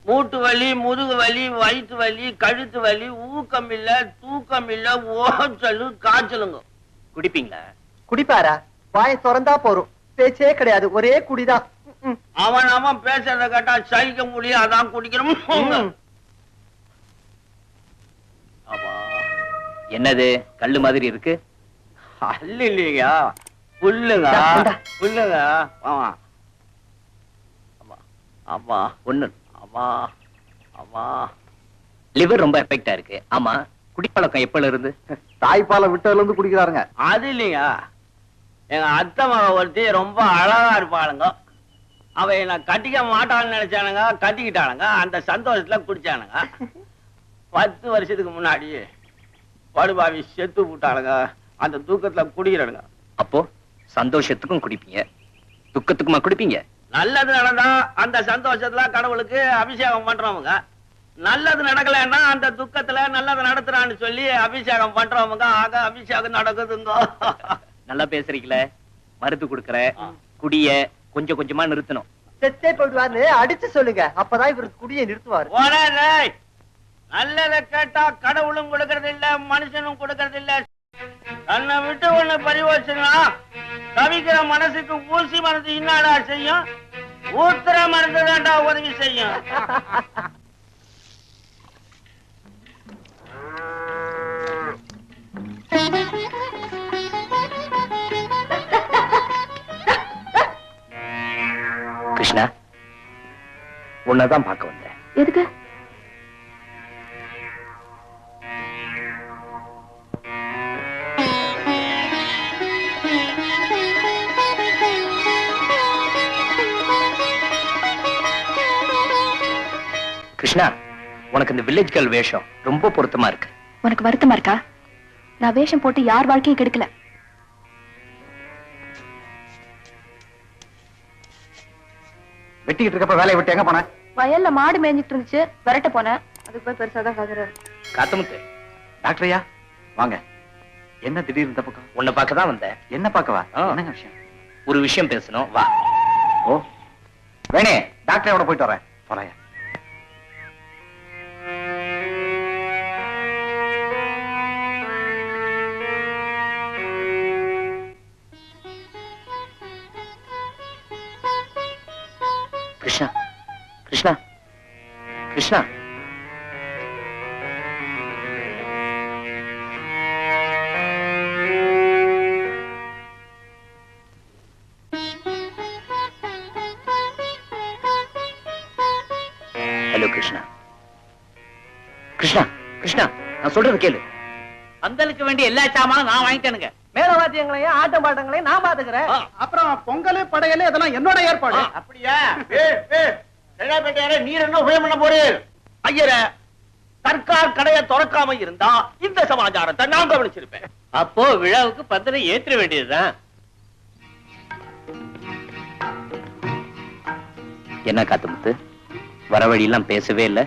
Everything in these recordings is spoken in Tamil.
மூட்டு வலி, முதுகு வலி, வயிற்று வலி, கழுத்து வலி, ஊக்கம் இல்ல, தூக்கம் இல்ல, ஓச்சலு, காய்ச்சலுங்க. குடிப்பீங்களா? குடிப்பாரா? வாயை திறந்தா போறோம், பேச்சே கிடையாது, ஒரே குடிதான். அவன் பேசுறத கேட்டா சகிக்க முடியும், அதான் குடிக்கிறோம். ஆமா. என்னது கல்லு மாதிரி இருக்கு? அல்ல இல்லைங்க, புல்லுங்க, புல்லுங்க. ஆமா ஆமா ஆமா ஒண்ணு. ஆமா ஆமா. லிவர் ரொம்ப எஃபெக்டா இருக்கு. ஆமா, குடிப்பழக்கம் எப்பல இருந்து? தாய்ப்பாலை விட்டதுல இருந்து குடிக்கிறாருங்க. அது இல்லைங்க, எங்க அத்தை மக ஒருத்தி ரொம்ப அழகா இருப்பாளுங்க. அவ என்ன கட்டிக்க மாட்டான்னு நினைச்சானுங்க, கட்டிக்கிட்டானுங்க. அந்த சந்தோஷத்துல குடிச்சானுங்க. 10 வருஷத்துக்கு முன்னாடி படுபாவி செத்து போட்டானுங்க. அந்த தூக்கத்துல குடிக்கிறானுங்க. அப்போ சந்தோஷத்துக்கும் குடிப்பீங்க, துக்கத்துக்குமா குடிப்பீங்க? நல்லது நடந்தா அந்த சந்தோஷத்துல கடவுளுக்கு அபிஷேகம் பண்றவங்க, நல்லது நடக்கலன்னா அந்த துக்கத்துல நல்லது நடத்துறான்னு சொல்லி அபிஷேகம் பண்றவங்க. ஆக அபிஷேகம் நடக்குதுங்க. நல்லா பேசுறீங்களே. மருந்து கொடுக்கற குடிய கொஞ்சம் கொஞ்சமா நிறுத்தணும். செத்தே போயிடுவாரு அடிச்சு சொல்லுங்க, அப்பதான் இவரு குடியை நிறுத்துவாரு. நல்லதை கேட்டா கடவுளும் கொடுக்கறது இல்ல, மனுஷனும் கொடுக்கறது இல்ல. தன்னை விட்டு ஒண்ணு பரிவோச்சுனா தவிக்கிற மனசுக்கு ஊசி மருந்து இன்னாடா செய்யும்? ஊத்துற மருந்து தான்டா உதவி செய்யும். கிருஷ்ணா, உன்னதான் பார்க்க வந்தேன். எதுக்கு? கிருஷ்ணா, உனக்கு இந்த வில்லேஜ் கேர்ள் வேஷம் ரொம்ப பொருத்தமா இருக்கு. உனக்கு வருத்தமா இருக்கா? நான் வேஷம் போட்டு யார் வாழ்க்கையும் கெடுக்கல. வெட்டிக்கிட்டு இருக்கப்ப வேலையை விட்டு எங்க போன? வயல்ல மாடு மேய்ஞ்சிட்டு இருந்துச்சு, விரட்ட போனேன். அதுக்கு போய் பெருசாதான் கதறாரு. காத்தமுத்து, டாக்டரையா வாங்க. என்ன திடீர்னு இந்த பக்கம்? உன்னை பார்க்க தான் வந்தேன். என்ன பார்க்கவா? என்னங்க விஷயம்? ஒரு விஷயம் பேசணும், வா. ஓ வேணே, டாக்டரோட போயிட்டு வரேன். போறாயா? கிருஷ்ணா, கிருஷ்ணா, கிருஷ்ணா. ஹலோ கிருஷ்ணா. கிருஷ்ணா, கிருஷ்ணா, நான் சொல்றது கேளு. பந்தலுக்கு வேண்டிய எல்லா சாமானும் நான் வாங்கிட்டேனுங்க. மேலவாத்தியங்களையும் ஆட்டம் பாட்டங்களையும் நான் பாத்துக்கிறேன். அப்புறம் பொங்கல் படையல் இதெல்லாம் என்னோட ஏற்பாடு. அப்படியா? நீர் என்ன உபயம் பண்ண போறீ? ஐயர, சர்க்கார் கடையை திறக்காம இருந்தா இந்த சமாச்சாரத்தை நான் கவனிச்சிருப்பேன். அப்போ விழாவுக்கு பந்தலை ஏற்ற வேண்டியதுதான். என்ன காத்தமுத்து, வர வழியெல்லாம் பேசவே இல்ல.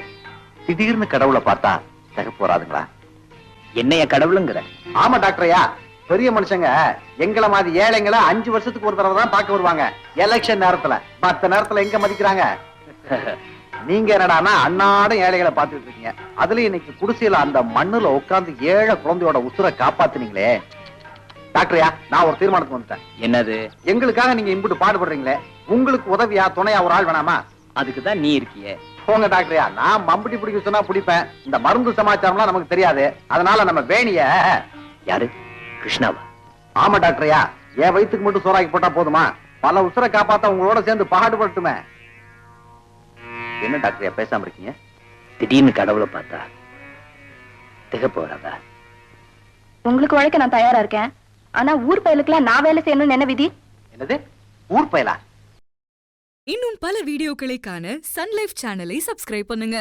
திடீர்னு கடவுளை பார்த்தா தக போறாதுங்களா? என்னைய கடவுளுங்கிற? ஆமா டாக்டரையா, பெரிய மனுஷங்க எங்களை மாதிரி ஏழைங்களை 5 வருஷத்துக்கு ஒரு தடவை தான் பார்க்க வருவாங்க. எலெக்ஷன் நேரத்துல, மத்த நேரத்துல எங்க மதிக்கிறாங்க? நீங்க என்னடானா அன்னாடும் ஏழைகளை பார்த்துட்டு இருக்கீங்க. அதுல இன்னைக்கு குடிசையில அந்த மண்ணுல உட்கார்ந்து ஏழை குழந்தையோட உசுரை காப்பாத்துனீங்களே. டாக்டரையா, நான் ஒரு தீர்மானத்துக்கு வந்துட்டேன். என்னது? எங்களுக்காக நீங்க இம்புட்டு பாடுபடுறீங்களே, உங்களுக்கு உதவியா துணையா ஒரு ஆள் வேணாமா? அதுக்குதான் நீ இருக்கியே. போங்க டாக்டரையா, நான் மம்பட்டி பிடிக்க சொன்னா பிடிப்பேன். இந்த மருந்து சமாச்சாரம்லாம் நமக்கு தெரியாது. அதனால நம்ம வேணிய. யாரு? கிருஷ்ணாவா? ஆமா டாக்டரையா, என் வயிற்றுக்கு மட்டும் சோறாக்கி போட்டா போதுமா? பல உசுரை காப்பாத்த உங்களோட சேர்ந்து பாடுபட்டுமே. என்ன டாக்டரையா பேசாம இருக்கீங்க? திடீர்னு கடவுளை பார்த்தா திகப்பு வராதா? உங்களுக்கு உழைக்க நான் தயாரா இருக்கேன். ஆனா ஊர் பயலுக்குலாம் நான் வேலை செய்யணும்னு என்ன விதி? என்னது ஊர் பயலா? இன்னும் பல வீடியோக்களை காண சன் லைஃப் சேனலை சப்ஸ்கிரைப் பண்ணுங்க.